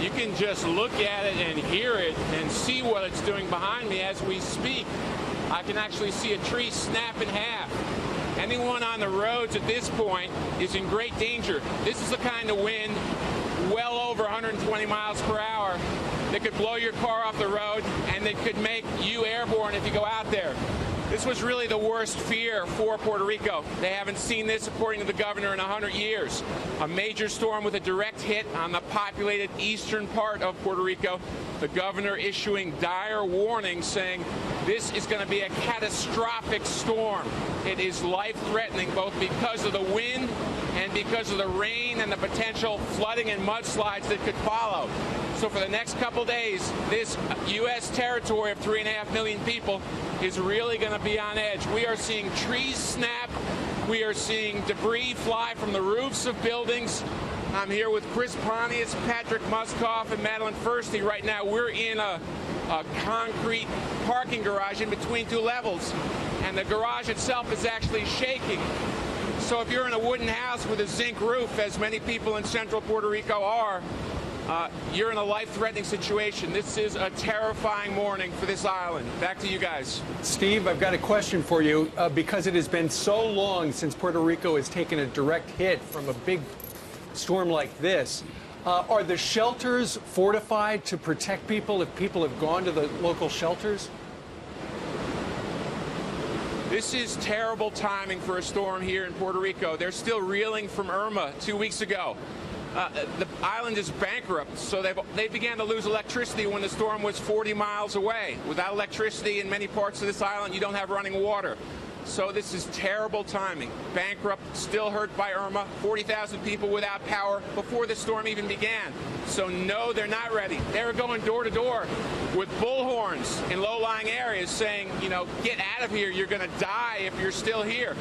You can just look at it and hear it and see what it's doing behind me as we speak. I can actually see a tree snap in half. Anyone on the roads at this point is in great danger. This is the kind of wind, well over 120 miles per hour, that could blow your car off the road and that could make you airborne if you go out there. This was really the worst fear for Puerto Rico. They haven't seen this, according to the governor, in 100 years. A major storm with a direct hit on the populated eastern part of Puerto Rico. The governor issuing dire warnings, saying this is going to be a catastrophic storm. It is life-threatening, both because of the wind and because of the rain and the potential flooding and mudslides that could follow. So for the next couple days, this U.S. territory of 3.5 million people is really going to be on edge. We are seeing trees snap. We are seeing debris fly from the roofs of buildings. I'm here with Chris Pontius, Patrick Muskoff, and Madeline Firsty. Right now, we're in a concrete parking garage in between two levels, and the garage itself is actually shaking. So if you're in a wooden house with a zinc roof, as many people in central Puerto Rico are, you're in a life-threatening situation. This is a terrifying morning for this island. Back to you guys. Steve, I've got a question for you. Because it has been so long since Puerto Rico has taken a direct hit from a big storm like this, are the shelters fortified to protect people if people have gone to the local shelters? This is terrible timing for a storm here in Puerto Rico. They're still reeling from Irma 2 weeks ago. The island is bankrupt, so they began to lose electricity when the storm was 40 miles away. Without electricity in many parts of this island, you don't have running water. So this is terrible timing. Bankrupt, still hurt by Irma, 40,000 people without power before the storm even began. So no, they're not ready. They were going door to door with bullhorns in low-lying areas saying, you know, get out of here, you're going to die if you're still here.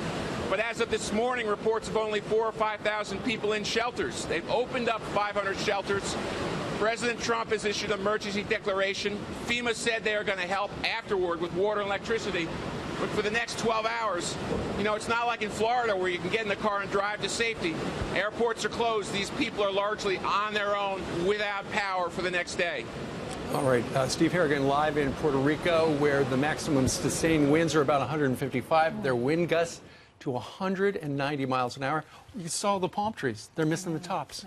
But as of this morning, reports of only 4,000 or 5,000 people in shelters. They've opened up 500 shelters. President Trump has issued an emergency declaration. FEMA said they are going to help afterward with water and electricity. But for the next 12 hours, you know, it's not like in Florida where you can get in the car and drive to safety. Airports are closed. These people are largely on their own without power for the next day. All right, Steve Harrigan live in Puerto Rico, where the maximum sustained winds are about 155. Their wind gusts to 190 miles an hour. You saw the palm trees. They're missing the tops.